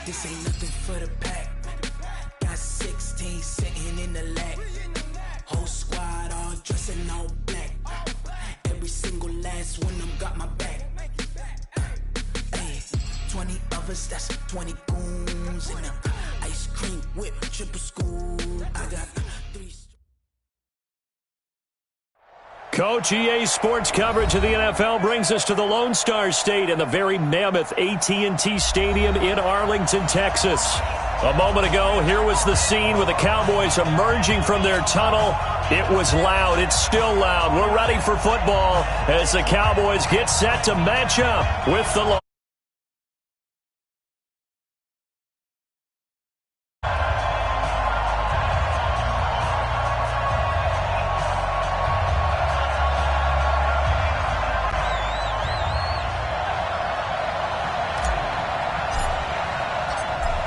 This ain't nothing for the pack. Got 16 sitting in the lap. Whole squad all dressed in all black. Every single last one of them got my back. Hey, 20 of us, that's 20 goons in the ice cream whip, triple scoop. I got 3. Coach, EA Sports coverage of the NFL brings us to the Lone Star State and the very mammoth AT&T Stadium in Arlington, Texas. A moment ago, here was the scene with the Cowboys emerging from their tunnel. It was loud. It's still loud. We're ready for football as the Cowboys get set to match up with the Lions.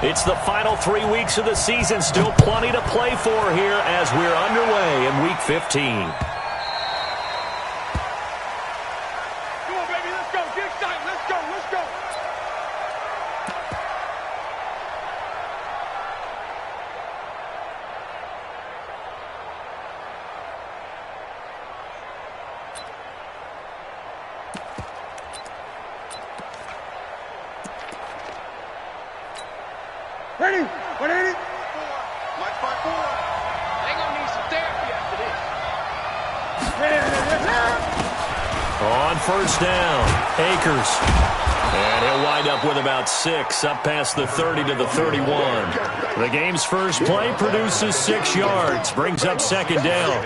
It's the final 3 weeks of the season. Still plenty to play for here as we're underway in Week 15. Come on, baby. Let's go. Get excited. Let's go. Let's go. Ready? 180? Mike 5-4. They gonna need some therapy after this. On first down, Akers. And he'll wind up with about 6, up past the 30 to the 31. The game's first play produces 6 yards, brings up second down.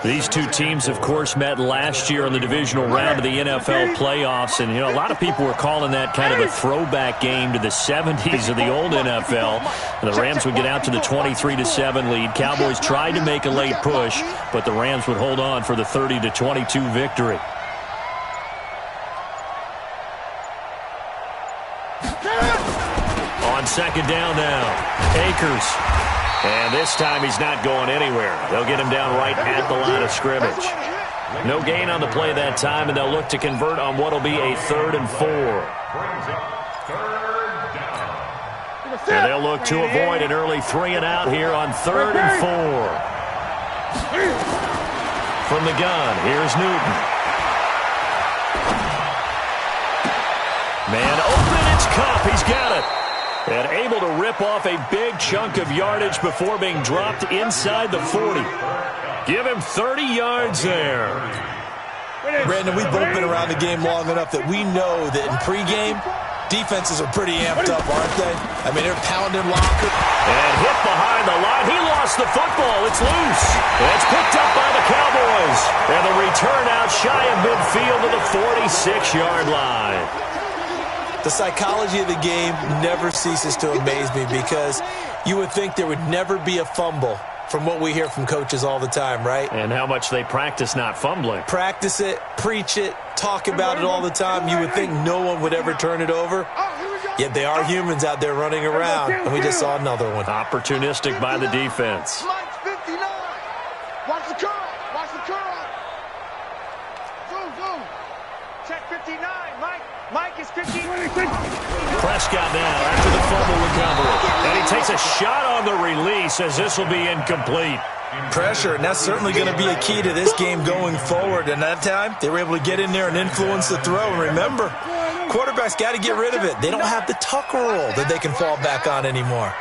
These two teams, of course, met last year in the divisional round of the NFL playoffs. And, you know, a lot of people were calling that kind of a throwback game to the 70s of the old NFL. And the Rams would get out to the 23-7 lead. Cowboys tried to make a late push, but the Rams would hold on for the 30-22 victory. On second down now, Akers. And this time he's not going anywhere. They'll get him down right at the line of scrimmage. No gain on the play that time, and they'll look to convert on what will be a 3rd and 4. And they'll look to avoid an early 3 and out here on 3rd and 4. From the gun, here's Newton. Man open, it's Cup. He's got it. And able to rip off a big chunk of yardage before being dropped inside the 40. Give him 30 yards there. Brandon, we've both been around the game long enough that we know that in pregame, defenses are pretty amped up, aren't they? I mean, they're pounding locker. And hit behind the line. He lost the football. It's loose. It's picked up by the Cowboys. And the return out shy of midfield to the 46-yard line. The psychology of the game never ceases to amaze me because you would think there would never be a fumble from what we hear from coaches all the time, right? And how much they practice not fumbling. Practice it, preach it, talk about it all the time. You would think no one would ever turn it over. Yet they are humans out there running around, and we just saw another one. Opportunistic by the defense. Mike's 59. Watch the curl. Watch the curl. Zoom, zoom. Check 59. Mike is 15. Prescott now after the fumble recovery. And he takes a shot on the release as this will be incomplete. Pressure, and that's certainly going to be a key to this game going forward. And that time, they were able to get in there and influence the throw. And remember, quarterbacks got to get rid of it. They don't have the tuck roll that they can fall back on anymore.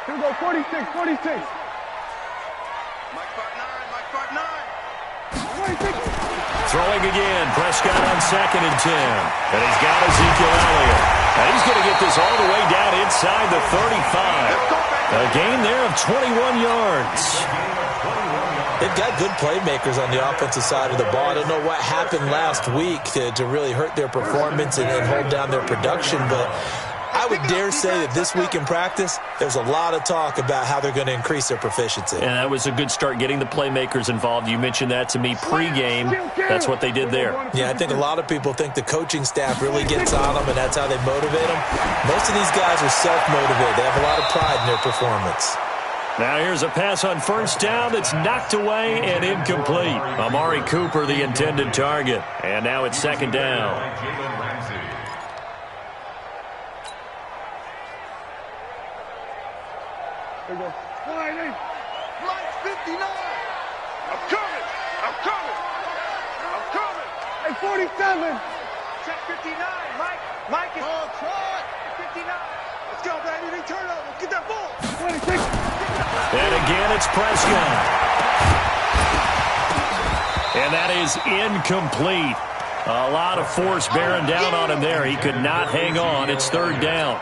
Here we go, 46. Mike 5'9", Mike 5'9". Throwing again, Prescott on 2nd and 10. And he's got Ezekiel Elliott. And he's going to get this all the way down inside the 35. A gain there of 21 yards. They've got good playmakers on the offensive side of the ball. I don't know what happened last week to really hurt their performance and hold down their production, but I would dare say that this week in practice, there's a lot of talk about how they're going to increase their proficiency. And that was a good start getting the playmakers involved. You mentioned that to me pregame. That's what they did there. Yeah, I think a lot of people think the coaching staff really gets on them, and that's how they motivate them. Most of these guys are self-motivated. They have a lot of pride in their performance. Now here's a pass on first down that's knocked away and incomplete. Amari Cooper, the intended target. And now it's 2nd down. Here we go. Lights 59. I'm coming. I'm coming. I'm coming. Hey, 47. Check 59. Mike is on track. 59. Let's go, baby. They turn over. Get that ball. 26. And again, it's Prescott. And that is incomplete. A lot of force bearing down on him there. He could not hang on. It's third down.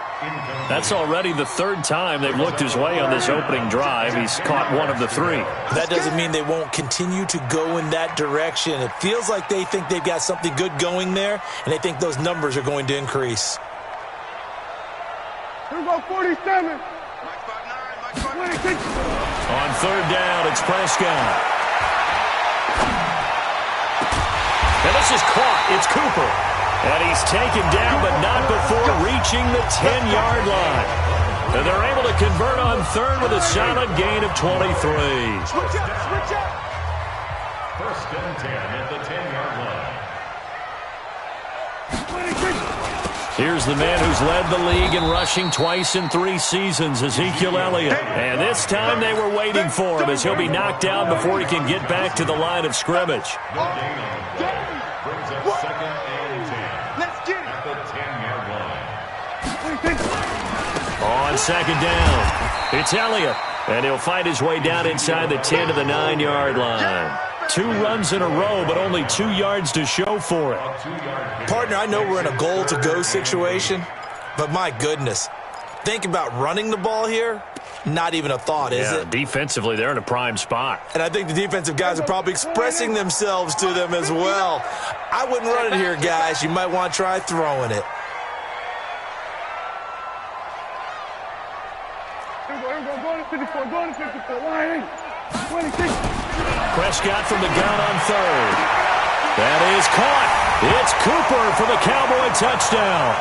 That's already the third time they've looked his way on this opening drive. He's caught one of the three. That doesn't mean they won't continue to go in that direction. It feels like they think they've got something good going there, and they think those numbers are going to increase. Here we go, 47. 26. On third down, it's Prescott. And this is caught. It's Cooper. And he's taken down, but not before reaching the 10-yard line. And they're able to convert on third with a solid gain of 23. Switch up. First and 10 at the 10-yard line. 26. Here's the man who's led the league in rushing twice in 3 seasons, Ezekiel Elliott. And this time they were waiting for him as he'll be knocked down before he can get back to the line of scrimmage. Brings up second and 10. Let's get it. At the 10-yard line. On second down, it's Elliott. And he'll fight his way down inside the 10 to the 9-yard line. 2 runs in a row, but only 2 yards to show for it. Partner, I know we're in a goal-to-go situation, but my goodness, think about running the ball here. Not even a thought, is it? Defensively, they're in a prime spot. And I think the defensive guys are probably expressing themselves to them as well. I wouldn't run it here, guys. You might want to try throwing it. Here we go. Going to 54. Going to 54. Line 26. Prescott from the gun on third. That is caught. It's Cooper for the Cowboy touchdown.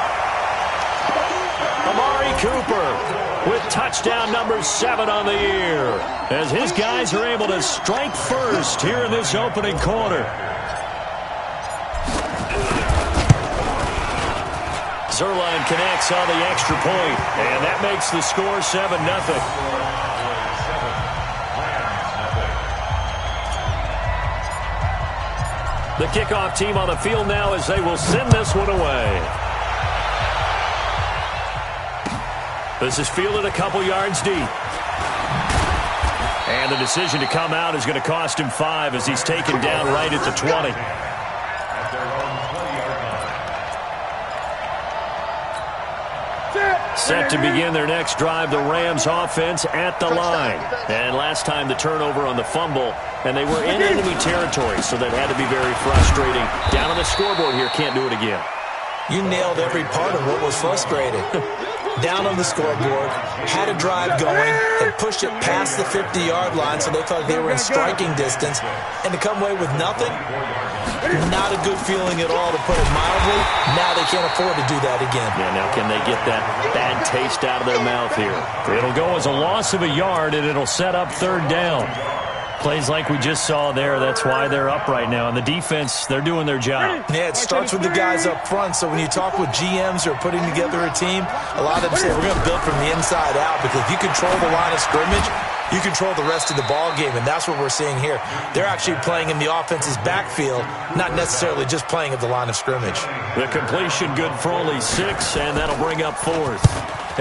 Amari Cooper with touchdown number 7 on the year, as his guys are able to strike first here in this opening quarter. Zerline connects on the extra point, and that makes the score 7-0. The kickoff team on the field now as they will send this one away. This is fielded a couple yards deep. And the decision to come out is going to cost him 5 as he's taken down right at the 20. Set to begin their next drive, the Rams offense at the line. And last time the turnover on the fumble, and they were in enemy territory, so that had to be very frustrating. Down on the scoreboard here, can't do it again. You nailed every part of what was frustrating. Down on the scoreboard, had a drive going, and pushed it past the 50-yard line so they thought they were in striking distance. And to come away with nothing, not a good feeling at all, to put it mildly. Now they can't afford to do that again. Yeah, now can they get that bad taste out of their mouth here? It'll go as a loss of a yard, and it'll set up third down. Plays like we just saw there, that's why they're up right now. And the defense, they're doing their job. Yeah, it starts with the guys up front. So when you talk with GMs who are putting together a team, a lot of them say, we're going to build from the inside out, because if you control the line of scrimmage, you control the rest of the ball game, and that's what we're seeing here. They're actually playing in the offense's backfield, not necessarily just playing at the line of scrimmage. The completion good for only 6, and that'll bring up 4th.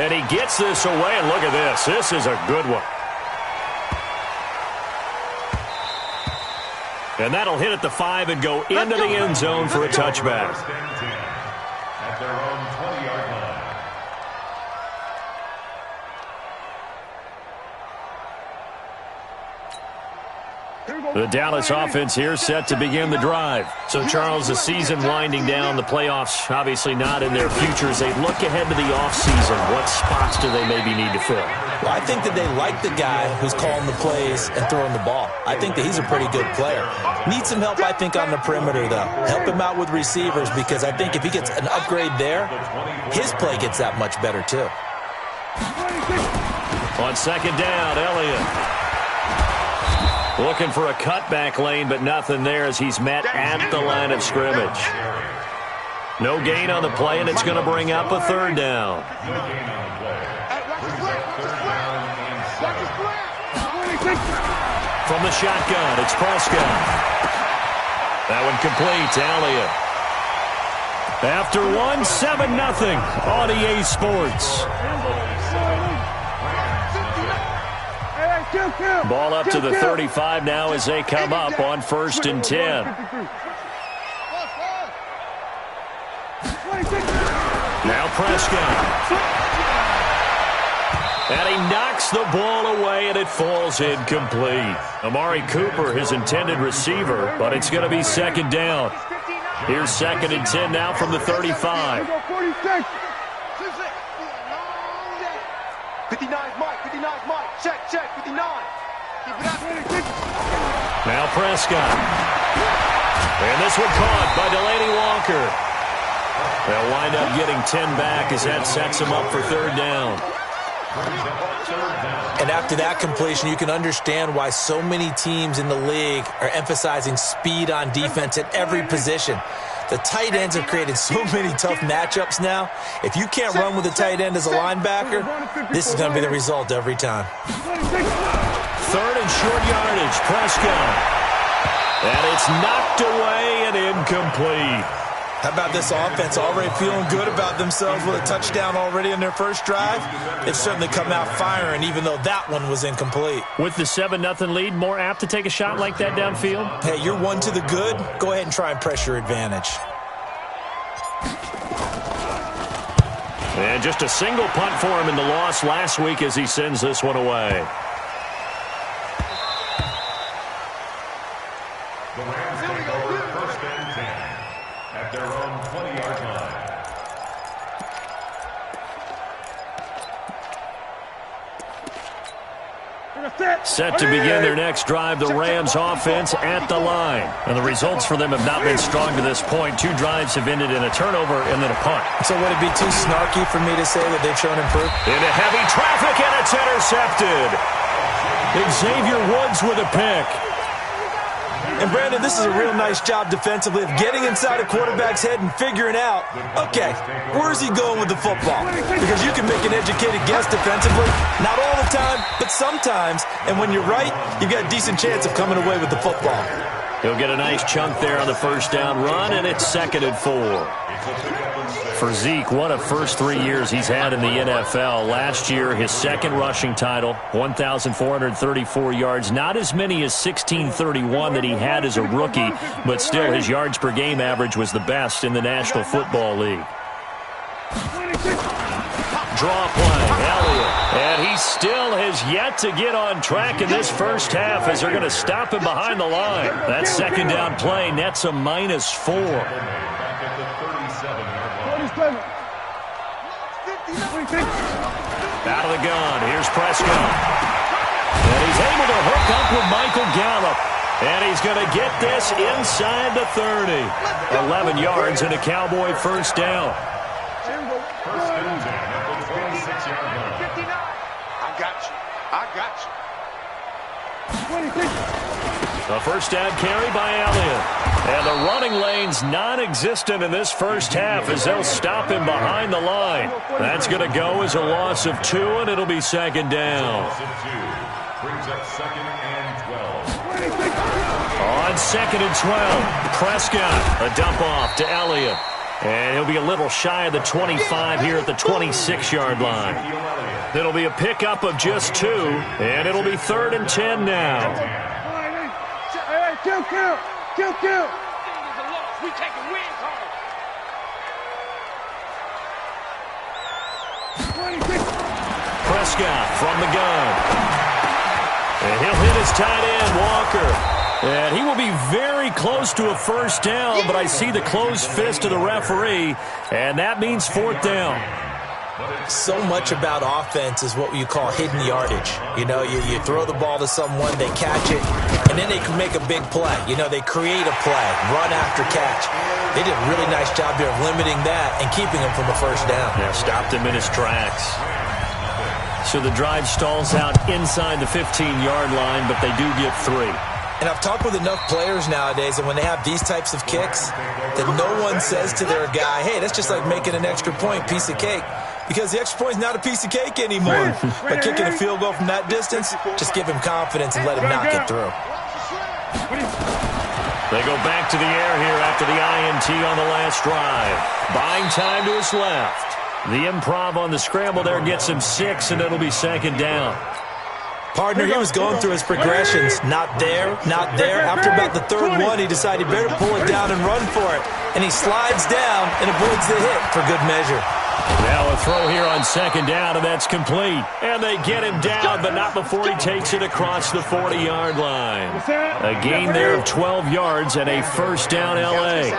And he gets this away, and look at this. This is a good one. And that'll hit at the 5 and go into the end zone for a touchback. At their own 20-yard line. The Dallas offense here set to begin the drive. So, Charles, the season winding down, the playoffs obviously not in their future. As they look ahead to the offseason, what spots do they maybe need to fill? Well, I think that they like the guy who's calling the plays and throwing the ball. I think that he's a pretty good player. Needs some help, I think, on the perimeter, though. Help him out with receivers, because I think if he gets an upgrade there, his play gets that much better, too. On second down, Elliott looking for a cutback lane, but nothing there as he's met at the line of scrimmage. No gain on the play, and it's going to bring up a third down. From the shotgun, it's Prescott. That one complete to Elliott. After 1, 7-0 on EA Sports. Ball up to the 35 now as they come up on 1st and 10. Now Prescott. And he knocks the ball away, and it falls incomplete. Amari Cooper, his intended receiver, but it's going to be 2nd down. Here's 2nd and 10 now from the 35. 59's Mike, 59's Mike. Check, 59. Now Prescott. And this one caught by Delaney Walker. They'll wind up getting 10 back as that sets them up for 3rd down. And after that completion, you can understand why so many teams in the league are emphasizing speed on defense at every position. The tight ends have created so many tough matchups now. If you can't run with a tight end as a linebacker, this is going to be the result every time. 3rd and short yardage, Prescott. And it's knocked away and incomplete. How about this offense already feeling good about themselves with a touchdown already in their first drive? They've certainly come out firing, even though that one was incomplete. With the 7-0 lead, more apt to take a shot like that downfield? Hey, you're 1 to the good. Go ahead and try and press your advantage. And just a single punt for him in the loss last week as he sends this one away. The Rams take over 1st and 10 at their own 20-yard line. Set to begin their next drive, the Rams offense at the line. And the results for them have not been strong to this point. 2 drives have ended in a turnover and then a punt. So would it be too snarky for me to say that they've shown improvement? Into heavy traffic, and it's intercepted. Xavier Woods with a pick. And, Brandon, this is a real nice job defensively of getting inside a quarterback's head and figuring out, okay, where's he going with the football? Because you can make an educated guess defensively. Not all the time, but sometimes. And when you're right, you've got a decent chance of coming away with the football. He'll get a nice chunk there on the 1st down run, and it's 2nd and 4. For Zeke, what a first 3 years he's had in the NFL. Last year, his 2nd rushing title, 1,434 yards. Not as many as 1,631 that he had as a rookie, but still his yards per game average was the best in the National Football League. Draw play, Elliott. And he still has yet to get on track in this first half as they're going to stop him behind the line. That 2nd down play nets a -4. Out of the gun, here's Prescott. And he's able to hook up with Michael Gallup. And he's going to get this inside the 30. 11 yards and a Cowboy 1st down. 1st and 10 at the 26-yard line. 59. I got you. A 1st down carry by Elliott. And the running lane's non-existent in this first half as they'll stop him behind the line. That's going to go as a loss of 2, and it'll be 2nd down. Loss of 2 brings up 2nd and 12. On 2nd and 12, Prescott, a dump off to Elliott. And he'll be a little shy of the 25 here at the 26-yard line. It'll be a pickup of just 2, and it'll be 3rd and 10 now. Kill. We take a win call. Prescott from the gun. And he'll hit his tight end, Walker. And he will be very close to a 1st down, but I see the closed fist of the referee, and that means 4th down. So much about offense is what you call hidden yardage. You know, you throw the ball to someone, they catch it, and then they can make a big play. You know, they create a play, run after catch. They did a really nice job there of limiting that and keeping him from a 1st down. Yeah, stopped him in his tracks. So the drive stalls out inside the 15-yard line, but they do get 3. And I've talked with enough players nowadays, and when they have these types of kicks, that no one says to their guy, hey, that's just like making an extra point, piece of cake. because the extra point is not a piece of cake anymore. By kicking a field goal from that distance, just give him confidence and let him knock it through. They go back to the air here after the INT on the last drive. Buying time to his left. The improv on the scramble there gets him 6, and it'll be second down. Partner, he was going through his progressions. Not there, not there. After about the third one, he decided he better pull it down and run for it. And he slides down and avoids the hit for good measure. Now a throw here on second down, and that's complete. And they get him down, but not before he takes it across the 40-yard line. A gain there of 12 yards and a first down L.A.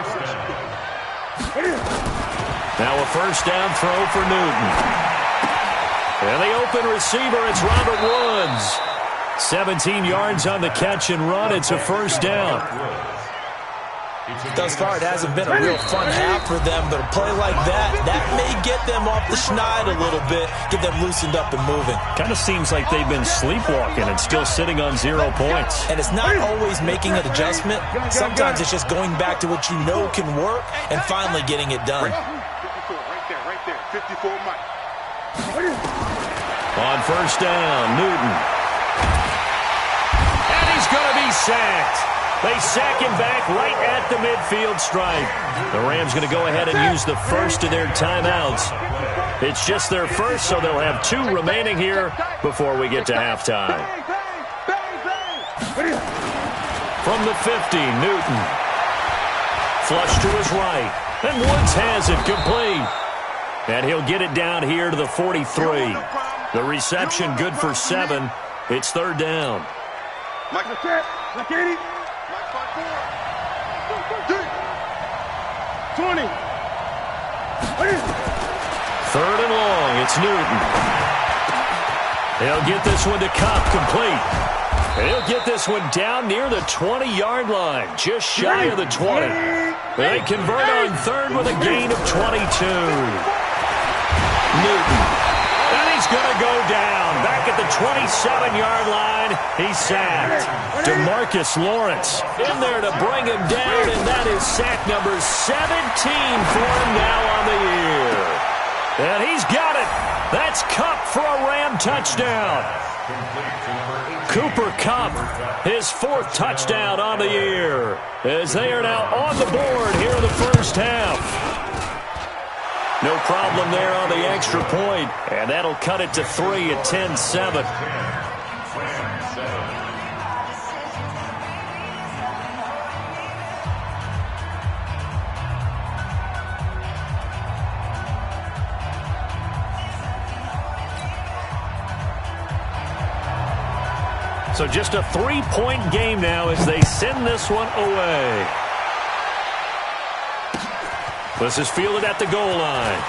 Now a first down throw for Newton. And the open receiver, it's Robert Woods. 17 yards on the catch and run. It's a first down. Thus far, it hasn't been a real fun half for them, but a play like that may get them off the schneid a little bit, get them loosened up and moving. Kind of seems like they've been sleepwalking and still sitting on 0 points. And it's not always making an adjustment. Sometimes it's just going back to what you know can work and finally getting it done. 54, right there. 54, Mike. On first down, Newton. And he's going to be sacked. They sack him back right at the midfield stripe. The Rams going to go ahead and use the first of their timeouts. It's just their first, so they'll have 2 remaining here before we get to halftime. From the 50, Newton. Flush to his right. And Woods has it complete. And he'll get it down here to the 43. The reception good for 7. It's third down. Mike, Mike 80. Mike 20. Third and long. It's Newton. He'll get this one to Cup complete. And he'll get this one down near the 20-yard line, just shy of the 20. They convert on third with a gain of 22. Newton. And he's going to go down. Back at the 27-yard line, he's sacked. DeMarcus Lawrence in there to bring him down, and that is sack number 17 for him now on the year. And he's got it. That's Kupp for a Ram touchdown. Cooper Kupp, his 4th touchdown on the year, as they are now on the board here in the first half. No problem there on the extra point, and that'll cut it to 3 at 10-7. So just a 3-point game now as they send this one away. This is fielded at the goal line.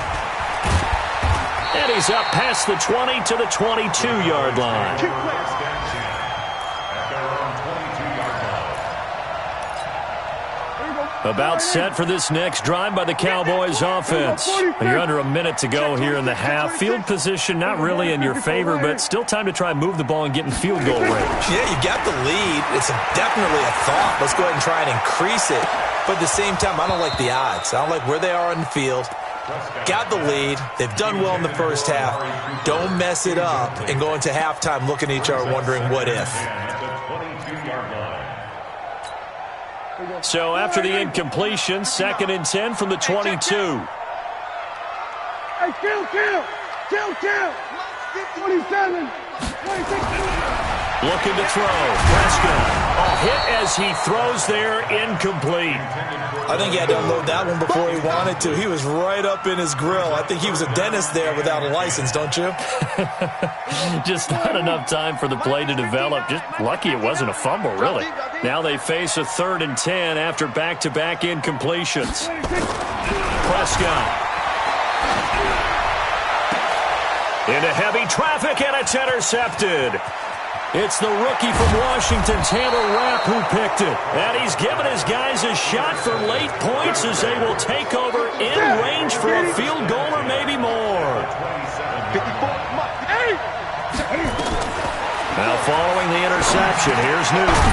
And he's up past the 20 to the 22-yard line. About set for this next drive by the Cowboys offense. You're under a minute to go here in the half. Field position not really in your favor, but still time to try and move the ball and get in field goal range. Yeah, you got the lead. It's definitely a thought. Let's go ahead and try and increase it. But at the same time, I don't like the odds. I don't like where they are on the field. Got the lead. They've done well in the first half. Don't mess it up and go into halftime looking at each other wondering what if. So after the incompletion, 2nd and 10 from the 22. Hey, kill. 27. 26. Looking to throw. Prescott. A hit as he throws there, incomplete. I think he had to unload that one before he wanted to. He was right up in his grill. I think he was a dentist there without a license, don't you? Just not enough time for the play to develop. Just lucky it wasn't a fumble, really. Now they face a 3rd and 10 after back-to-back incompletions. Prescott. Into heavy traffic, and it's intercepted. It's the rookie from Washington, Taylor Rapp, who picked it. And he's given his guys a shot for late points as they will take over in range for a field goal or maybe more. Now following the interception, here's Newton.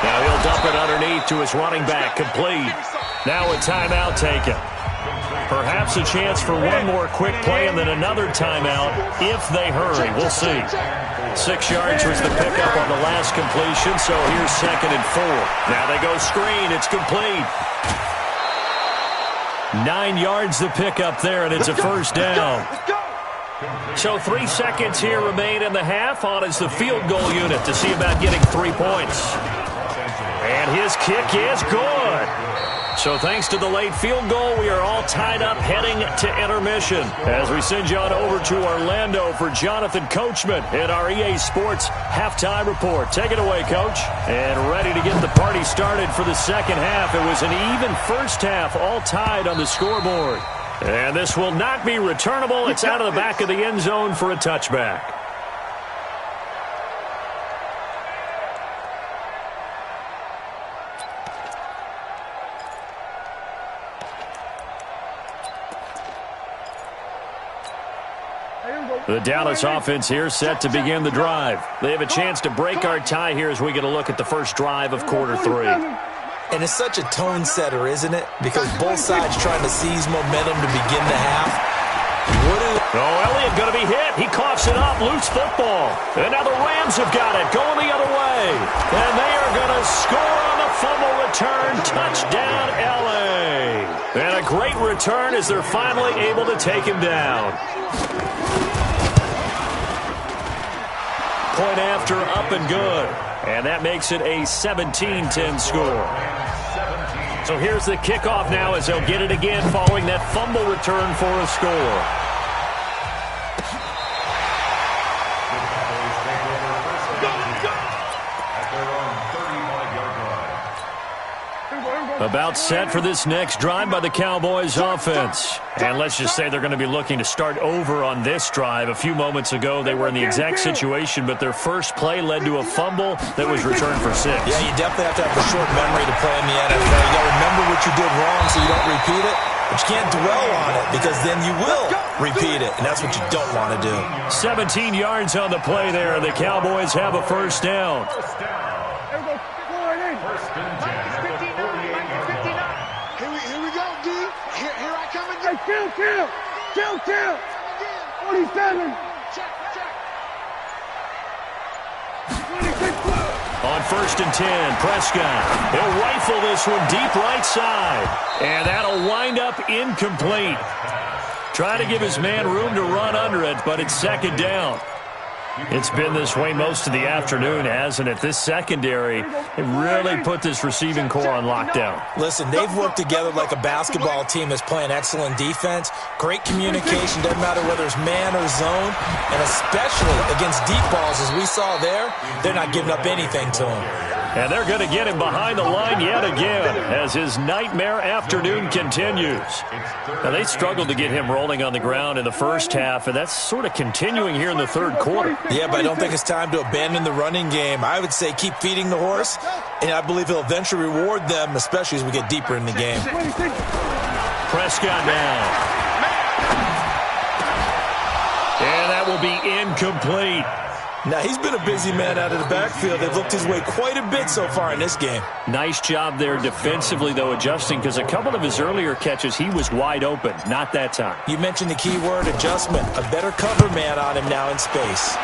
Now he'll dump it underneath to his running back, complete. Now a timeout taken. Perhaps a chance for one more quick play and then another timeout if they hurry. We'll see. 6 yards was the pickup on the last completion, so here's 2nd and 4. Now they go screen. It's complete. 9 yards the pickup there, and it's a first down. So 3 seconds here remain in the half. On is the field goal unit to see about getting 3 points. And his kick is good. So thanks to the late field goal, we are all tied up heading to intermission. As we send you on over to Orlando for Jonathan Coachman in our EA Sports Halftime Report. Take it away, Coach. And ready to get the party started for the second half. It was an even first half, all tied on the scoreboard. And this will not be returnable. It's out of the back of the end zone for a touchback. The Dallas offense here set to begin the drive. They have a chance to break our tie here as we get a look at the first drive of quarter 3. And it's such a tone setter, isn't it? Because both sides trying to seize momentum to begin the half. Elliott going to be hit. He coughs it up. Loose football. And now the Rams have got it. Going the other way. And they are going to score on the fumble return. Touchdown, L.A. And a great return as they're finally able to take him down. Point after, up and good. And that makes it a 17-10 score. So here's the kickoff now as they'll get it again following that fumble return for a score. About set for this next drive by the Cowboys offense. And let's just say they're going to be looking to start over on this drive. A few moments ago, they were in the exact situation, but their first play led to a fumble that was returned for 6. Yeah, you definitely have to have a short memory to play in the NFL. You got to remember what you did wrong so you don't repeat it. But you can't dwell on it because then you will repeat it, and that's what you don't want to do. 17 yards on the play there. The Cowboys have a first down. Kill. 47. On 1st and 10, Prescott. He'll rifle this one deep right side. And that'll wind up incomplete. Trying to give his man room to run under it, but it's 2nd down. It's been this way most of the afternoon, hasn't it? This secondary, it really put this receiving core on lockdown. Listen, they've worked together like a basketball team that's playing excellent defense. Great communication, doesn't matter whether it's man or zone. And especially against deep balls, as we saw there, they're not giving up anything to him. And they're going to get him behind the line yet again as his nightmare afternoon continues. Now, they struggled to get him rolling on the ground in the first half, and that's sort of continuing here in the third quarter. Yeah, but I don't think it's time to abandon the running game. I would say keep feeding the horse, and I believe he'll eventually reward them, especially as we get deeper in the game. Prescott now. And that will be incomplete. Now, he's been a busy man out of the backfield. They've looked his way quite a bit so far in this game. Nice job there defensively, though, adjusting, because a couple of his earlier catches, he was wide open. Not that time. You mentioned the key word, adjustment. A better cover man on him now in space.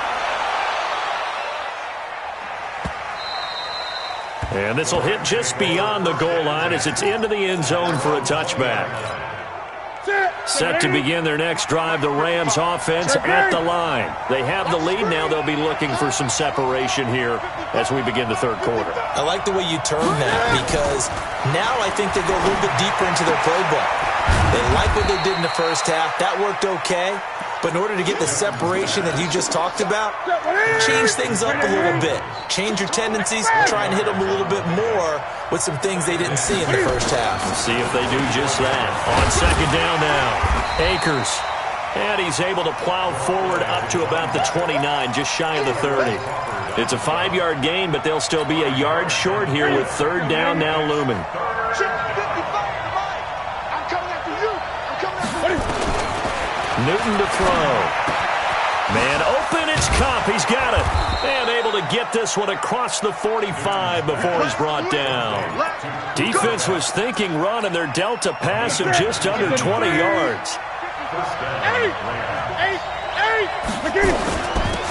And this will hit just beyond the goal line as it's into the end zone for a touchback. Set to begin their next drive, the Rams offense at the line. They have the lead. Now they'll be looking for some separation here as we begin the third quarter. I like the way you term that because now I think they go a little bit deeper into their playbook. They like what they did in the first half. That worked okay. But in order to get the separation that you just talked about, change things up a little bit. Change your tendencies, try and hit them a little bit more with some things they didn't see in the first half. Let's see if they do just that. On 2nd down now, Akers. And he's able to plow forward up to about the 29, just shy of the 30. It's a 5-yard gain, but they'll still be a yard short here with 3rd down now looming. Newton to throw. Man open, it's Kupp, he's got it. And able to get this one across the 45 before he's brought down. Defense was thinking run, and they're dealt a pass of just under 20 yards.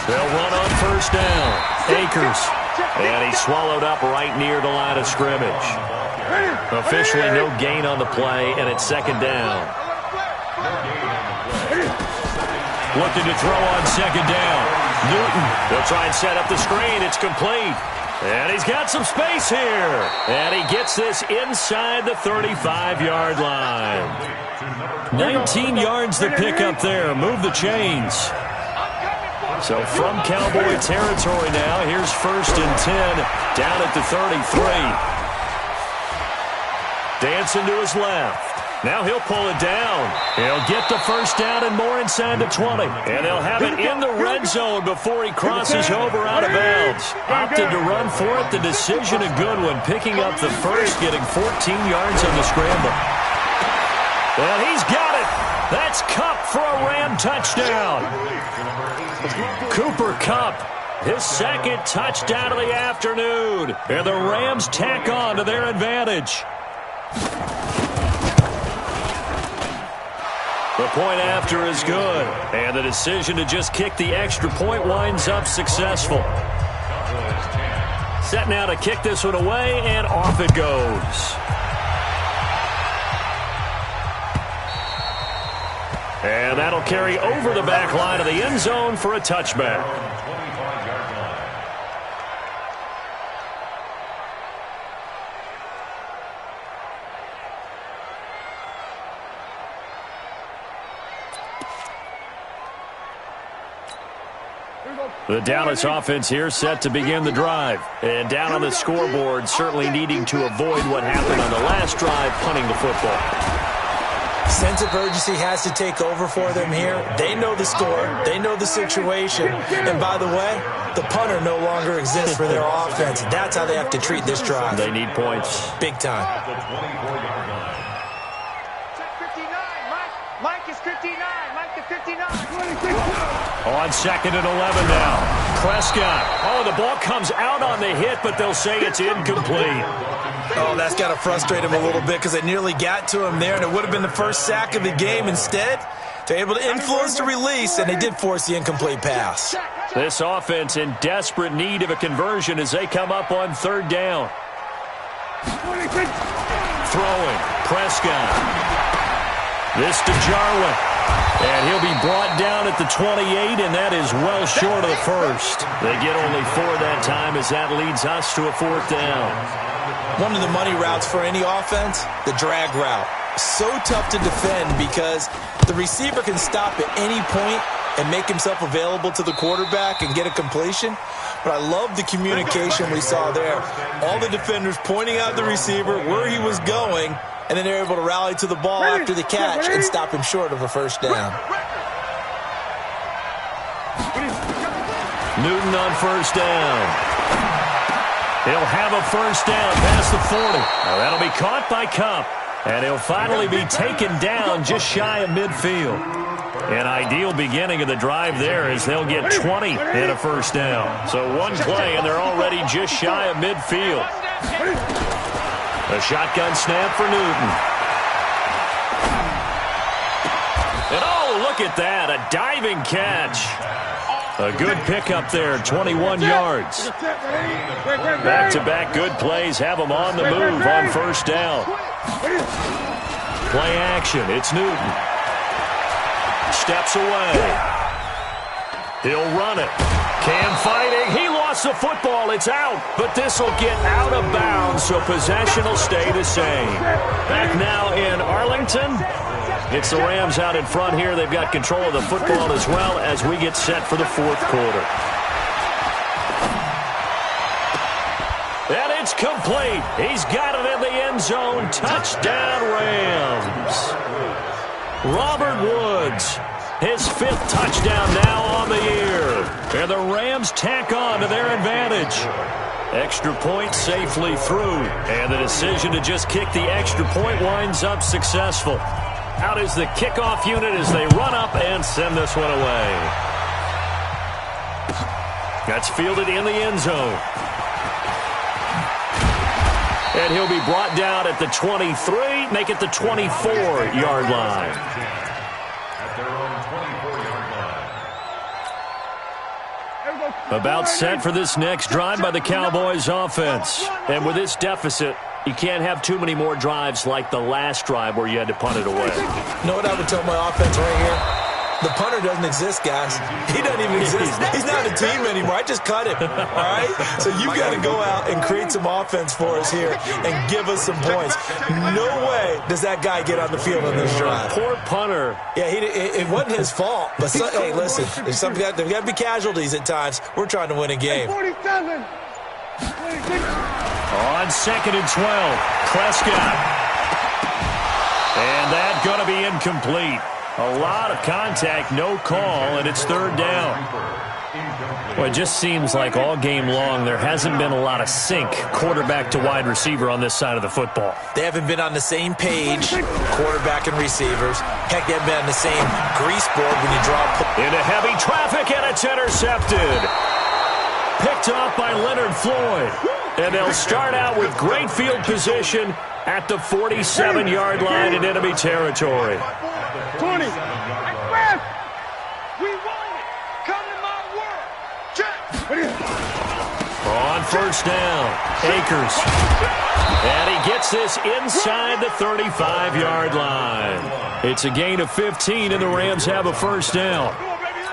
They'll run on first down. Akers. And he's swallowed up right near the line of scrimmage. Officially no gain on the play, and it's second down. Looking to throw on second down. Newton will try and set up the screen. It's complete. And he's got some space here. And he gets this inside the 35-yard line. 19 yards the pick up there. Move the chains. So from Cowboy territory now, here's 1st and 10 down at the 33. Dancing to his left. Now he'll pull it down. He'll get the first down and more inside the 20. And they'll have it in the red zone before he crosses over out of bounds. Opted to run for it. The decision a good one. Picking up the first, getting 14 yards on the scramble. And he's got it. That's Kupp for a Ram touchdown. Cooper Kupp, his second touchdown of the afternoon. And the Rams tack on to their advantage. The point after is good, and the decision to just kick the extra point winds up successful. Set now to kick this one away, and off it goes. And that'll carry over the back line of the end zone for a touchback. The Dallas offense here set to begin the drive. And down on the scoreboard, certainly needing to avoid what happened on the last drive, punting the football. Sense of urgency has to take over for them here. They know the score. They know the situation. And by the way, the punter no longer exists for their offense. That's how they have to treat this drive. They need points. Big time. Mike is 59. Mike to 59. On 2nd and 11 now. Prescott. Oh, the ball comes out on the hit, but they'll say it's incomplete. Oh, that's got to frustrate him a little bit because it nearly got to him there, and it would have been the first sack of the game. Instead, they're able to influence the release, and they did force the incomplete pass. This offense in desperate need of a conversion as they come up on 3rd down. Throwing. Prescott. This to Jarwin. And he'll be brought down at the 28, and that is well short of the first. They get only 4 that time as that leads us to a 4th down. One of the money routes for any offense, the drag route. So tough to defend because the receiver can stop at any point and make himself available to the quarterback and get a completion. But I love the communication we saw there. All the defenders pointing out the receiver, where he was going, and then they're able to rally to the ball after the catch and stop him short of a first down. Newton on first down. He'll have a first down past the 40. Now that'll be caught by Kupp. And he'll finally be taken down just shy of midfield. An ideal beginning of the drive there as they'll get 20 in a first down. So one play and they're already just shy of midfield. A shotgun snap for Newton. And oh, look at that, a diving catch. A good pickup there, 21 yards. Back-to-back good plays have them on the move on first down. Play action, it's Newton. Steps away. He'll run it. Cam fighting. He lost the football. It's out. But this will get out of bounds, so possession will stay the same. Back now in Arlington. It's the Rams out in front here. They've got control of the football as well as we get set for the 4th quarter. And it's complete. He's got it in the end zone. Touchdown, Rams. Robert Woods, his 5th touchdown now on the year. And the Rams tack on to their advantage. Extra point safely through. And the decision to just kick the extra point winds up successful. Out is the kickoff unit as they run up and send this one away. That's fielded in the end zone. And he'll be brought down at the 23, make it the 24-yard line. At their own 24-yard line. About set for this next drive by the Cowboys offense. And with this deficit, you can't have too many more drives like the last drive where you had to punt it away. You know what I would tell my offense right here? The punter doesn't exist, guys. He doesn't even exist. He's not a team anymore. I just cut him, all right? So you got to go out and create some offense for us here and give us some points. No way does that guy get on the field on this drive. Poor punter. Yeah, it wasn't his fault. But, hey, listen, there's got to be casualties at times. We're trying to win a game. 47. On 2nd and 12, Prescott. And that's going to be incomplete. A lot of contact, no call, and it's 3rd down. Well, it just seems like all game long there hasn't been a lot of sync quarterback to wide receiver on this side of the football. They haven't been on the same page, quarterback and receivers. Heck, they haven't been on the same grease board when you draw. Into heavy traffic, and it's intercepted. Picked off by Leonard Floyd. And they'll start out with great field position at the 47-yard line in enemy territory. 20. Express. We won it. Come to my world. Check. On 1st down, Akers. And he gets this inside the 35-yard line. It's a gain of 15, and the Rams have a 1st down.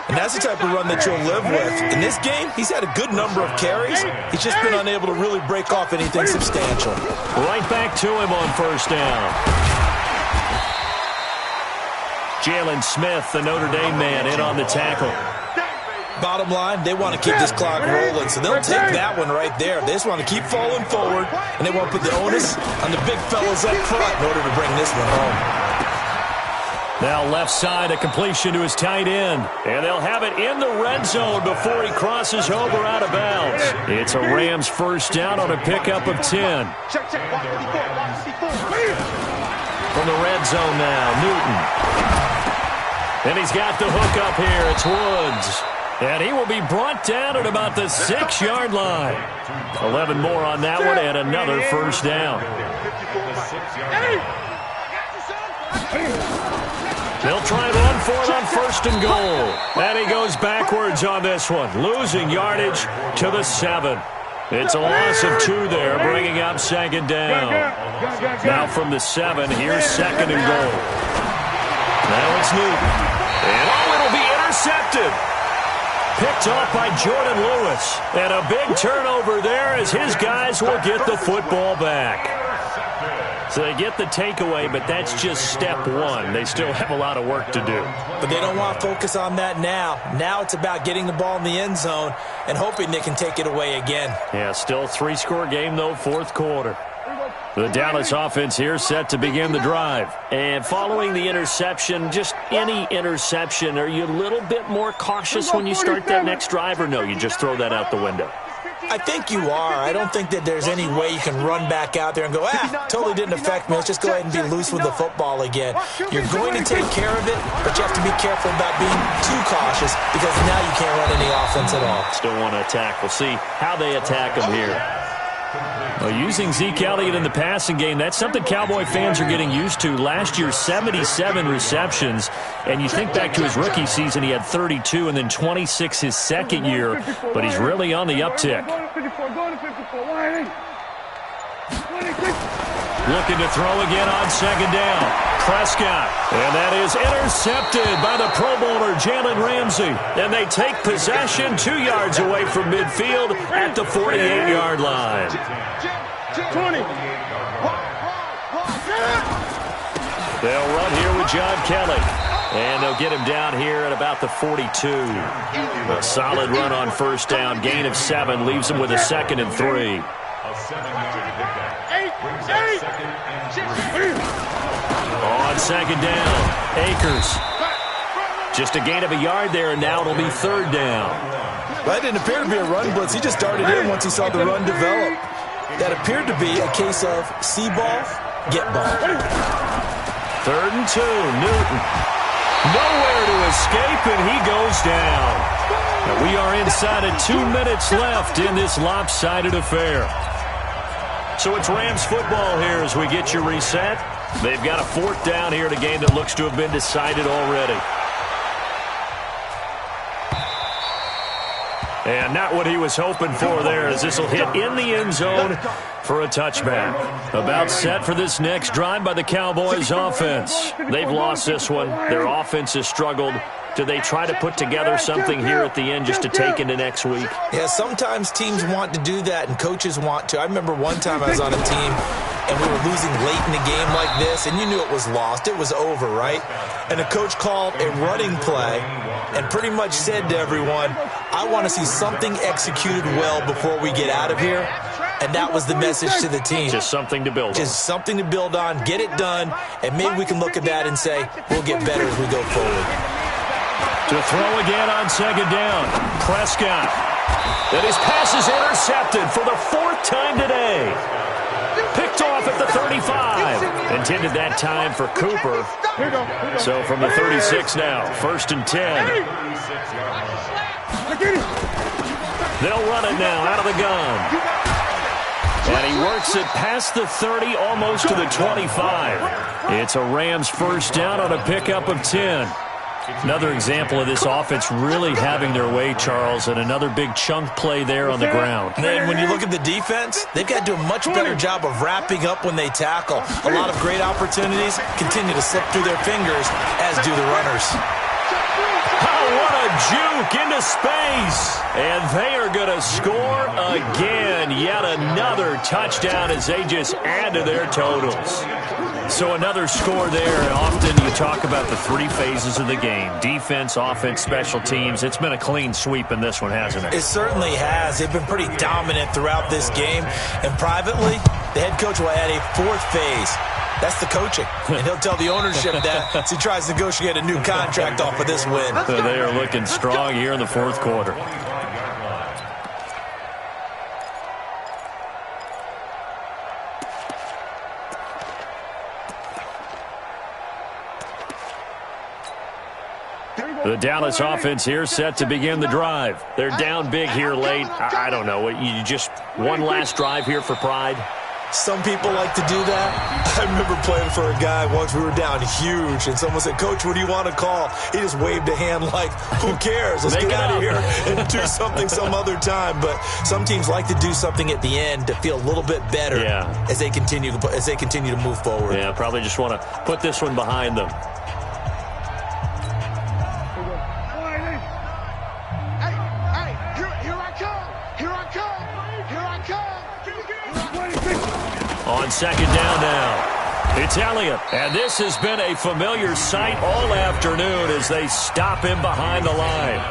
And that's the type of run that you'll live with. In this game, he's had a good number of carries. He's just been unable to really break off anything substantial. Right back to him on 1st down. Jalen Smith, the Notre Dame man, in on the tackle. Bottom line, they want to keep this clock rolling, so they'll take that one right there. They just want to keep falling forward, and they want to put the onus on the big fellas up front in order to bring this one home. Now left side, a completion to his tight end. And they'll have it in the red zone before he crosses over out of bounds. It's a Rams 1st down on a pickup of 10. From the red zone now, Newton. And he's got the hook up here. It's Woods. And he will be brought down at about the 6-yard line. 11 more on that one and another 1st down. They'll try and run for it on 1st and goal. And he goes backwards on this one, losing yardage to the 7. It's a loss of 2 there, bringing up 2nd down. Now from the 7, here's 2nd and goal. Now it's Newton. And it'll be intercepted. Picked off by Jordan Lewis. And a big turnover there as his guys will get the football back. So they get the takeaway, but that's just step 1. They still have a lot of work to do. But they don't want to focus on that now. Now it's about getting the ball in the end zone and hoping they can take it away again. Yeah, still 3-score game, though, 4th quarter. The Dallas offense here set to begin the drive. And following the interception, just any interception, are you a little bit more cautious when you start that next drive, or no, you just throw that out the window? I think you are. I don't think that there's any way you can run back out there and go, totally didn't affect me. Let's just go ahead and be loose with the football again. You're going to take care of it, but you have to be careful about being too cautious because now you can't run any offense at all. Still want to attack. We'll see how they attack him here. Well, using Zeke Elliott in the passing game, that's something Cowboy fans are getting used to. Last year, 77 receptions, and you think back to his rookie season, he had 32 and then 26 his second year, but he's really on the uptick. Looking to throw again on 2nd down. Prescott, and that is intercepted by the Pro Bowler Jalen Ramsey. And they take possession 2 yards away from midfield at the 48-yard line. 20. They'll run here with John Kelly. And they'll get him down here at about the 42. A solid run on 1st down. Gain of 7 leaves him with a 2nd and 3. A 7-yard pickup. On 2nd down, Akers. Just a gain of a yard there, and now it'll be 3rd down. That didn't appear to be a run blitz. He just darted in once he saw the run develop. That appeared to be a case of see ball, get ball. 3rd and 2, Newton. Nowhere to escape, and he goes down. Now we are inside of 2 minutes left in this lopsided affair. So it's Rams football here as we get you reset. They've got a 4th down here in a game that looks to have been decided already. And not what he was hoping for there, as this will hit in the end zone for a touchback. About set for this next drive by the Cowboys offense. They've lost this one. Their offense has struggled. Do they try to put together something here at the end just to take into next week? Yeah, sometimes teams want to do that and coaches want to. I remember one time I was on a team and we were losing late in a game like this, and you knew it was lost. It was over, right? And the coach called a running play and pretty much said to everyone, I want to see something executed well before we get out of here. And that was the message to the team. Just something to build on. Just something to build on, get it done, and maybe we can look at that and say, we'll get better as we go forward. To throw again on 2nd down, Prescott. And his pass is intercepted for the 4th time today. Picked off at the 35. Intended that time for Cooper. So from the 36 now, 1st and 10. They'll run it now out of the gun. And he works it past the 30, almost to the 25. It's a Rams 1st down on a pickup of 10. Another example of this offense really having their way, Charles, and another big chunk play there on the ground. And when you look at the defense, they've got to do a much better job of wrapping up when they tackle. A lot of great opportunities continue to slip through their fingers, as do the runners. Oh, what a juke into space. And they are going to score again. Yet another touchdown as they just add to their totals. So another score there. Often you talk about the 3 phases of the game. Defense, offense, special teams. It's been a clean sweep in this one, hasn't it? It certainly has. They've been pretty dominant throughout this game. And privately, the head coach will add a 4th phase. That's the coaching. And he'll tell the ownership that as he tries to negotiate a new contract off of this win. So they are looking strong here in the 4th quarter. The Dallas offense here set to begin the drive. They're down big here late. I don't know. You just one last drive here for pride? Some people like to do that. I remember playing for a guy once. We were down huge, and someone said, Coach, what do you want to call? He just waved a hand like, who cares? Let's get out of here and do something some other time. But some teams like to do something at the end to feel a little bit better as they continue to move forward. Yeah, probably just want to put this one behind them. On 2nd down now, it's Elliott. And this has been a familiar sight all afternoon as they stop him behind the line.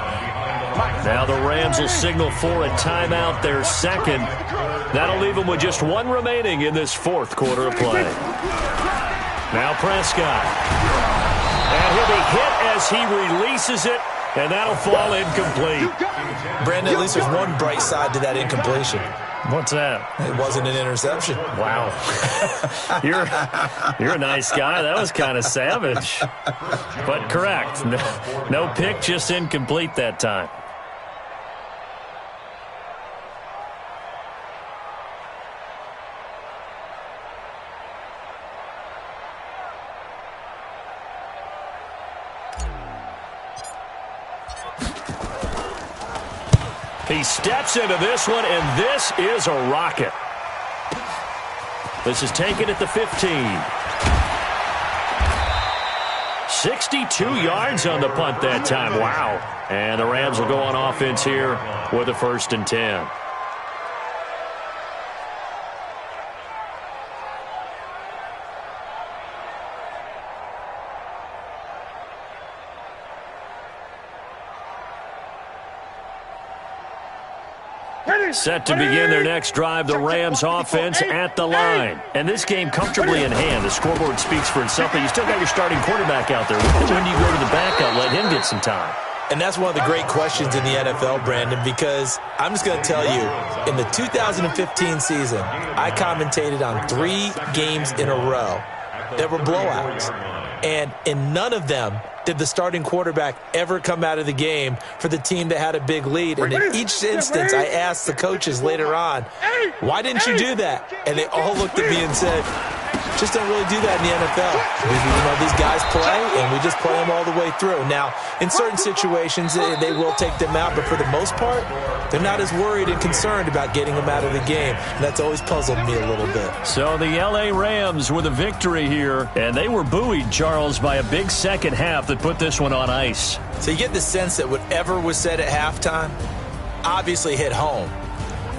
Now the Rams will signal for a timeout, their 2nd. That'll leave them with just 1 remaining in this 4th quarter of play. Now Prescott. And he'll be hit as he releases it, and that'll fall incomplete. Brandon, at least there's one bright side to that incompletion. What's that? It wasn't an interception. Wow. You're a nice guy. That was kind of savage. But correct. No pick, just incomplete that time. He steps into this one, and this is a rocket. This is taken at the 15. 62 yards on the punt that time. Wow. And the Rams will go on offense here with a 1st and 10. Set to begin their next drive, the Rams offense at the line. And this game comfortably in hand. The scoreboard speaks for itself, but you still got your starting quarterback out there. When do you go to the backup, let him get some time? And that's one of the great questions in the NFL, Brandon, because I'm just going to tell you, in the 2015 season, I commentated on 3 games in a row that were blowouts. And in none of them did the starting quarterback ever come out of the game for the team that had a big lead. And in each instance, I asked the coaches later on, why didn't you do that? And they all looked at me and said, just don't really do that in the NFL. These guys play, and we just play them all the way through. Now, in certain situations, they will take them out, but for the most part, they're not as worried and concerned about getting them out of the game. And that's always puzzled me a little bit. So the L.A. Rams with a victory here, and they were buoyed, Charles, by a big second half that put this one on ice. So you get the sense that whatever was said at halftime obviously hit home.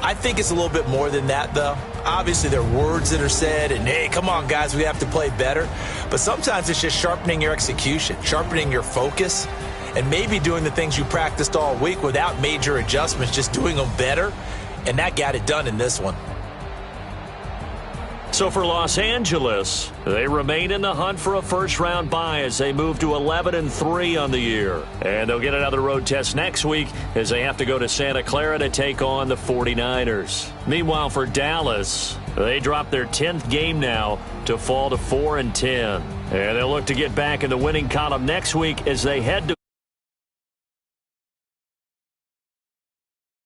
I think it's a little bit more than that, though. Obviously, there are words that are said, and, hey, come on, guys, we have to play better. But sometimes it's just sharpening your execution, sharpening your focus, and maybe doing the things you practiced all week without major adjustments, just doing them better. And that got it done in this one. So for Los Angeles, they remain in the hunt for a first-round bye as they move to 11-3 on the year. And they'll get another road test next week as they have to go to Santa Clara to take on the 49ers. Meanwhile, for Dallas, they drop their 10th game now to fall to 4-10. And they'll look to get back in the winning column next week as they head to